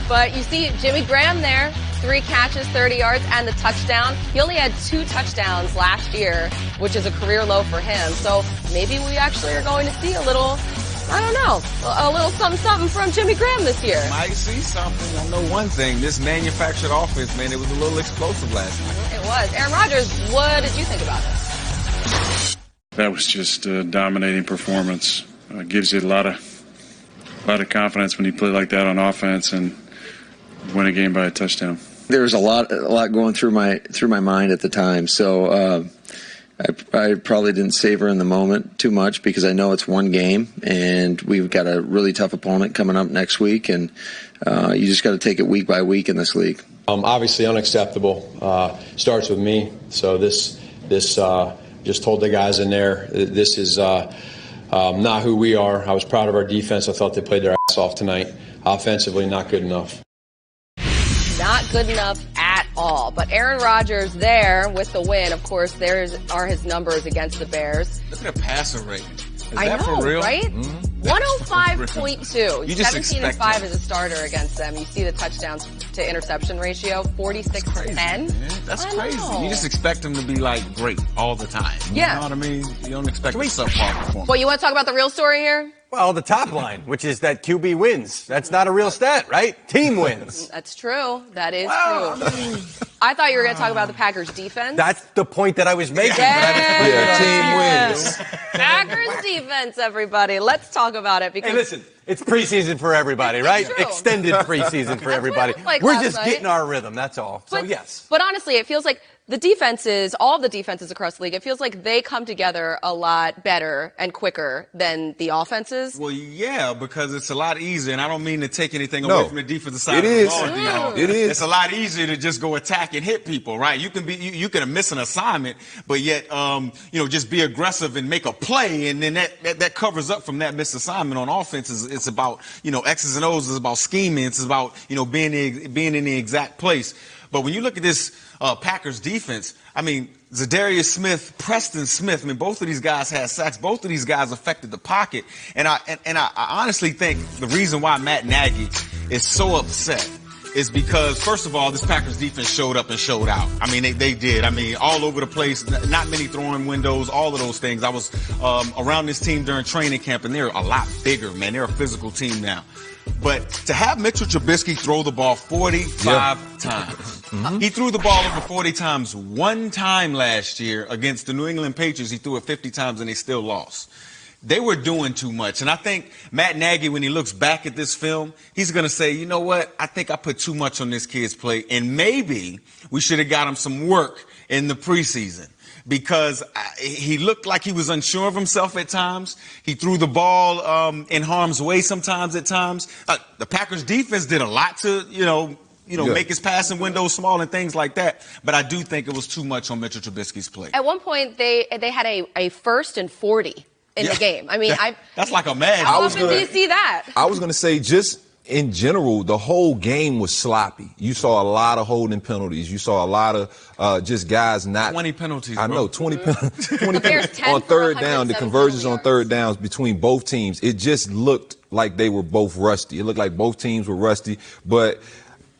But you see Jimmy Graham there, 3 catches, 30 yards, and the touchdown. He only had 2 touchdowns last year, which is a career low for him. So maybe we actually are going to see a little, I don't know, a little something from Jimmy Graham this year. Might see something. I know one thing. This manufactured offense, man, it was a little explosive last night. It was. Aaron Rodgers, what did you think about it? That was just a dominating performance. Gives you a lot of confidence when you play like that on offense and win a game by a touchdown. There was a lot going through my mind at the time, so I probably didn't savor in the moment too much because I know it's one game and we've got a really tough opponent coming up next week, and you just got to take it week by week in this league. Obviously unacceptable. Starts with me. So this just told the guys in there this is not who we are. I was proud of our defense. I thought they played their ass off tonight. Offensively, not good enough. Not good enough at all. But Aaron Rodgers there with the win. Of course, there are his numbers against the Bears. Look at the passer rating. Is I that know, for real? Right? Mm-hmm. 105.2. You just 17-5 as a starter against them. You see the touchdowns to interception ratio, 46-10. That's crazy. You just expect them to be like great all the time. Yeah. You know what I mean? You don't expect a subpar performance. Well, you want to talk about the real story here? Well, the top line, which is that QB wins. That's not a real stat, right? Team wins. That's true. That is true. I thought you were going to talk about the Packers defense. That's the point that I was making. Team wins. Packers defense, everybody. Let's talk about it. Because Hey, listen, it's preseason for everybody, right? True. Extended preseason for everybody. We're last just night. getting our rhythm, that's all. So, yes. But honestly, it feels like the defenses, all of the defenses across the league, it feels like they come together a lot better and quicker than the offenses. Well, yeah, because it's a lot easier, and I don't mean to take anything away from the defensive side of the is. ball. Dion. It is. It's a lot easier to just go attack and hit people, right? You can miss an assignment, but yet, just be aggressive and make a play, and then that covers up from that missed assignment. On offense, it's about X's and O's. It's about scheming. It's about being in the exact place. But when you look at this Packers defense, I mean, Zadarius Smith, Preston Smith, I mean, both of these guys had sacks. Both of these guys affected the pocket. And I honestly think the reason why Matt Nagy is so upset is because, first of all, this Packers defense showed up and showed out. I mean, they did. I mean, all over the place, not many throwing windows, all of those things. I was around this team during training camp, and they're a lot bigger, man. They're a physical team now. But to have Mitchell Trubisky throw the ball 45 times. Mm-hmm. He threw the ball over 40 times one time last year against the New England Patriots. He threw it 50 times, and they still lost. They were doing too much. And I think Matt Nagy, when he looks back at this film, he's going to say, you know what? I think I put too much on this kid's plate, and maybe we should have got him some work in the preseason. Because he looked like he was unsure of himself at times. He threw the ball in harm's way sometimes at times. The Packers defense did a lot to, make his passing window small and things like that. But I do think it was too much on Mitchell Trubisky's plate. At one point, they had a 1st and 40 in the game. I mean, that's like a mad. How often do you see that? I was going to say, just in general, the whole game was sloppy. You saw a lot of holding penalties. You saw a lot of just guys not. 20 penalties. I know, 20 penalties on third down. The conversions on third downs between both teams. It just looked like they were both rusty. It looked like both teams were rusty. But,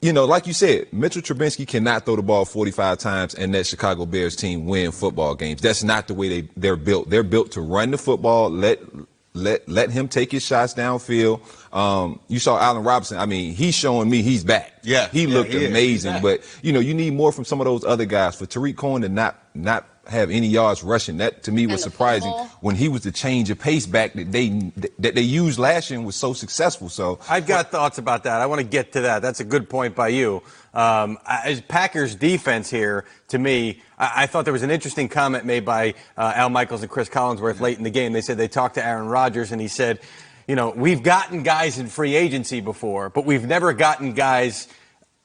like you said, Mitchell Trubisky cannot throw the ball 45 times and that Chicago Bears team win football games. That's not the way they're built. They're built to run the football, let him take his shots downfield. You saw Allen Robinson. I mean, he's showing me he's back. Yeah, he looked amazing. But you need more from some of those other guys. For Tariq Cohen to not have any yards rushing, that to me was surprising. When he was the change of pace back that they used last year and was so successful. So I've got thoughts about that. I want to get to that. That's a good point by you. As Packers defense here, to me, I thought there was an interesting comment made by Al Michaels and Chris Collinsworth late in the game. They said they talked to Aaron Rodgers, and he said, we've gotten guys in free agency before, but we've never gotten guys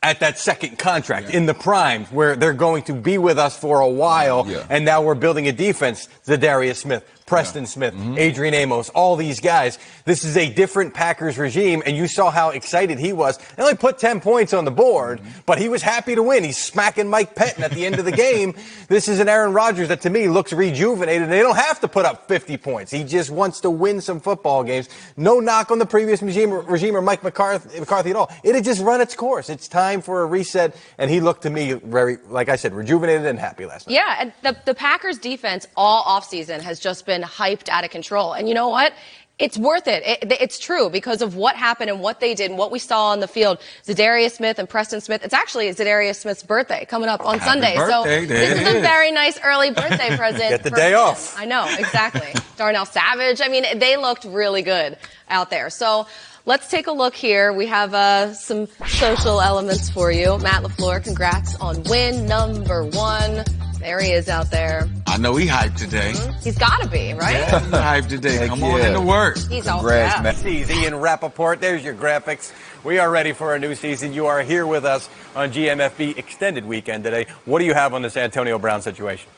at that second contract in the prime where they're going to be with us for a while, and now we're building a defense. Zadarius Smith, Preston Smith, Adrian Amos, all these guys. This is a different Packers regime, and you saw how excited he was. They only put 10 points on the board, but he was happy to win. He's smacking Mike Pettin at the end of the game. This is an Aaron Rodgers that, to me, looks rejuvenated. They don't have to put up 50 points. He just wants to win some football games. No knock on the previous regime or Mike McCarthy at all. It had just run its course. It's time for a reset, and he looked to me very, like I said, rejuvenated and happy last night. Yeah, and the Packers defense all offseason has just been hyped out of control. And you know what? It's worth it. It's true because of what happened and what they did and what we saw on the field. Zadarius Smith and Preston Smith. It's actually Zadarius Smith's birthday coming up on Sunday. Birthday. So this is a very nice early birthday present. Get the day off. I know, exactly. Darnell Savage. I mean, they looked really good out there. So let's take a look here. We have some social elements for you. Matt LaFleur, congrats on win number 1. There he is out there. I know he hyped today. He's got to be, right? Yeah, he's hyped today. Come on into work. He's all Congrats, Matt. Ian Rappaport, there's your graphics. We are ready for a new season. You are here with us on GMFB Extended Weekend today. What do you have on this Antonio Brown situation?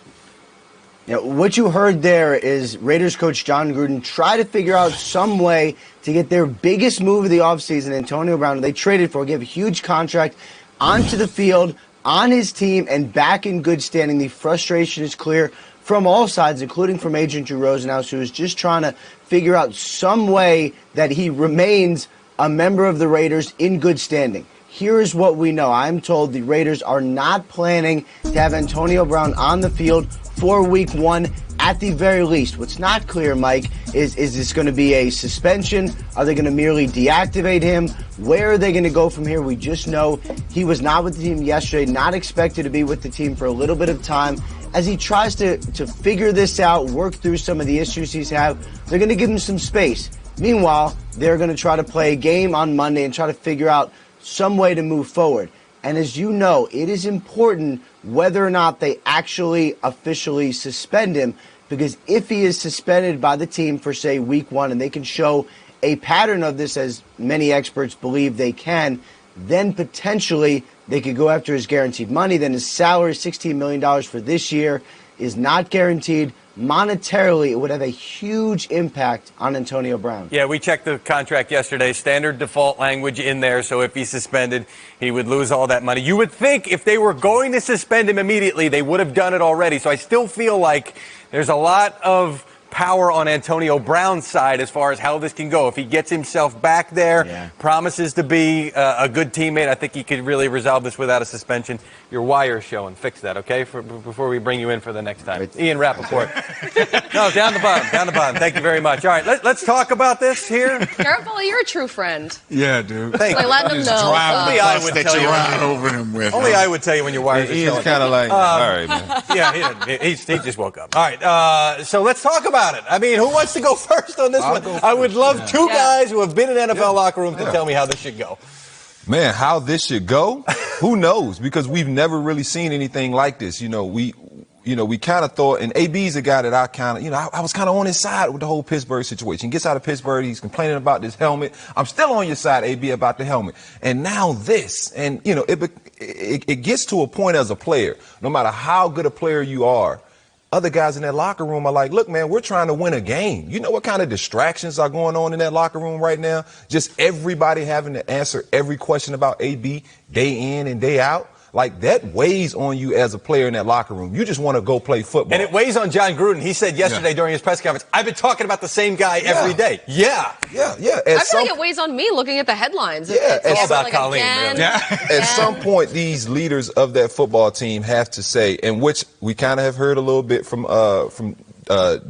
Yeah, what you heard there is Raiders coach John Gruden try to figure out some way to get their biggest move of the offseason, Antonio Brown, they traded for, give a huge contract onto the field, on his team, and back in good standing. The frustration is clear from all sides, including from agent Drew Rosenhaus, who is just trying to figure out some way that he remains a member of the Raiders in good standing. Here is what we know. I'm told the Raiders are not planning to have Antonio Brown on the field for week 1 at the very least. What's not clear, Mike, is this going to be a suspension? Are they going to merely deactivate him? Where are they going to go from here? We just know he was not with the team yesterday, not expected to be with the team for a little bit of time. As he tries to figure this out, work through some of the issues he's had, they're going to give him some space. Meanwhile, they're going to try to play a game on Monday and try to figure out some way to move forward. And as you know, it is important whether or not they actually officially suspend him, because if he is suspended by the team for, say, week 1, and they can show a pattern of this, as many experts believe they can, then potentially they could go after his guaranteed money. Then his salary, $16 million for this year, is not guaranteed. Monetarily, it would have a huge impact on Antonio Brown. Yeah, we checked the contract yesterday. Standard default language in there, so if he's suspended, he would lose all that money. You would think if they were going to suspend him immediately, they would have done it already. So I still feel like there's a lot of power on Antonio Brown's side as far as how this can go. If he gets himself back there, promises to be a good teammate, I think he could really resolve this without a suspension. Your wire's showing. Fix that, okay, before we bring you in for the next time. Ian Rappaport. No, down the bottom. Thank you very much. All right, let's talk about this here. Careful, you're a true friend. Yeah, dude. Thank you. Let them know. Only I would tell you. Over him with. Only I would tell you when your wires are showing. Ian's kind of like, all right, man. Yeah, he just woke up. All right, so let's talk about it. I mean, who wants to go first on this one? I would love two guys who have been in NFL locker rooms to tell me how this should go. Man, how this should go? Who knows? Because we've never really seen anything like this. We kind of thought, and AB's a guy that I kind of, I was kind of on his side with the whole Pittsburgh situation. He gets out of Pittsburgh, he's complaining about this helmet. I'm still on your side, AB, about the helmet. And now this, and it gets to a point as a player, no matter how good a player you are, other guys in that locker room are like, look, man, we're trying to win a game. You know what kind of distractions are going on in that locker room right now? Just everybody having to answer every question about AB day in and day out. Like, that weighs on you as a player in that locker room. You just want to go play football. And it weighs on John Gruden. He said yesterday during his press conference, I've been talking about the same guy every day. Yeah. I feel like it weighs on me looking at the headlines. It's all about Colleen, really. At some point, these leaders of that football team have to say, and which we kind of have heard a little bit from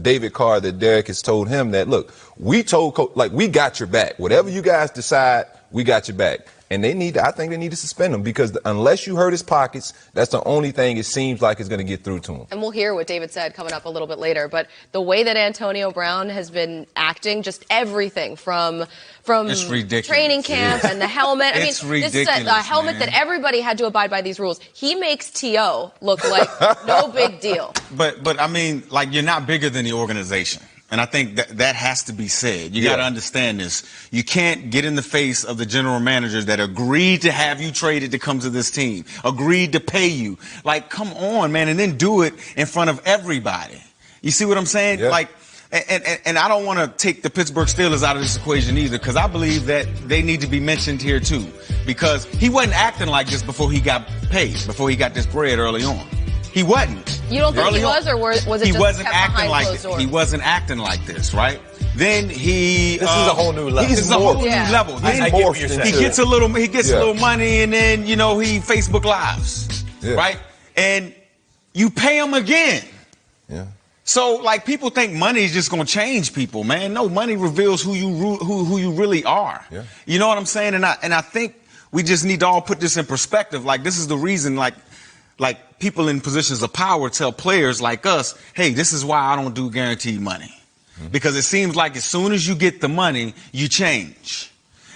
David Carr, that Derek has told him that, look, we told Coach, like, we got your back. Whatever you guys decide, we got your back. And I think they need to suspend him, because unless you hurt his pockets, that's the only thing it seems like is going to get through to him. And we'll hear what David said coming up a little bit later. But the way that Antonio Brown has been acting, just everything from training camp and the helmet. It's this is the helmet that everybody had to abide by these rules. He makes T.O. look like no big deal. But I mean, like, you're not bigger than the organization. And I think that has to be said. You got to understand this. You can't get in the face of the general managers that agreed to have you traded to come to this team, agreed to pay you. Like, come on, man, and then do it in front of everybody. You see what I'm saying? Yeah. Like, And I don't want to take the Pittsburgh Steelers out of this equation either, because I believe that they need to be mentioned here too. Because he wasn't acting like this before he got paid, before he got this bread early on. He wasn't. You don't think he was, or was it he just wasn't kept acting behind like closed doors? He wasn't acting like this, right? Then he. This is a whole new level. This is a whole new level. I get what you're saying. He gets a little money, and then he Facebook Lives, right? And you pay him again. Yeah. So, like, people think money is just going to change people, man. No, money reveals who you really are. Yeah. You know what I'm saying? And I think we just need to all put this in perspective. Like, this is the reason, like people in positions of power tell players like us, hey, this is why I don't do guaranteed money. Mm-hmm. Because it seems like as soon as you get the money, you change.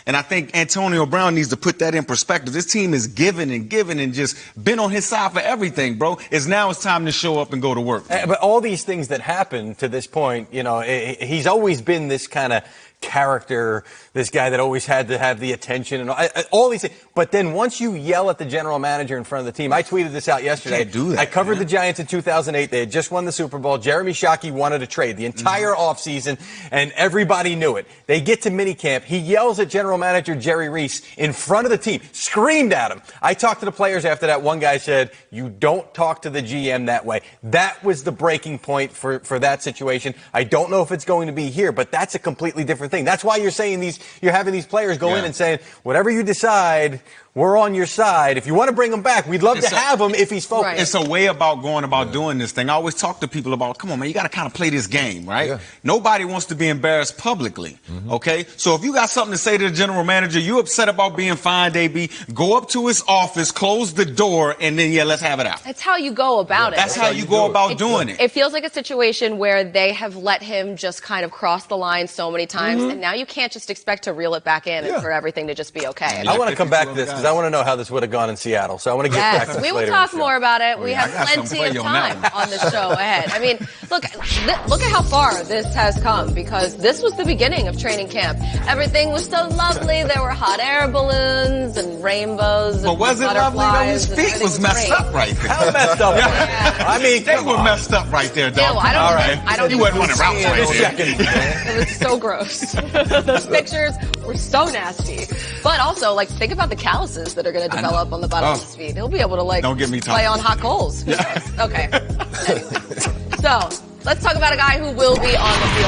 And I think Antonio Brown needs to put that in perspective. This team is giving and just been on his side for everything, bro. It's time to show up and go to work. But all these things that happened to this point, he's always been this kind of character, this guy that always had to have the attention and all these things. But then once you yell at the general manager in front of the team, I tweeted this out yesterday. You can't do that, I covered the Giants in 2008. They had just won the Super Bowl. Jeremy Shockey wanted a trade the entire offseason, and everybody knew it. They get to minicamp. He yells at general manager Jerry Reese in front of the team, screamed at him. I talked to the players after that. One guy said, you don't talk to the GM that way. That was the breaking point for that situation. I don't know if it's going to be here, but that's a completely different thing. That's why you're having these players go in and saying, whatever you decide, we're on your side. If you want to bring him back, we'd love to have him if he's focused. Right. It's a way about going about doing this thing. I always talk to people about, come on, man, you got to kind of play this game, right? Yeah. Nobody wants to be embarrassed publicly, okay? So if you got something to say to the general manager, you upset about being fined, AB, go up to his office, close the door, and then, let's have it out. That's how you go about it. That's how you go about doing it. It feels like a situation where they have let him just kind of cross the line so many times, and now you can't just expect to reel it back in and for everything to just be okay. I want to come back to this because I want to know how this would have gone in Seattle. So I want to get back to this we will later talk more about it. We have plenty of time on the show ahead. I mean, look at how far this has come, because this was the beginning of training camp. Everything was so lovely. There were hot air balloons and rainbows. But was it lovely? His feet was messed up right there. How messed up? I mean, they were messed up right there, dog. I don't you wasn't running routes right there. It was so gross. Those pictures were so nasty. But also, think about the calluses that are going to develop on the bottom of his feet. He'll be able to don't get me play on hot coals. Okay. Anyway. So let's talk about a guy who will be on the field.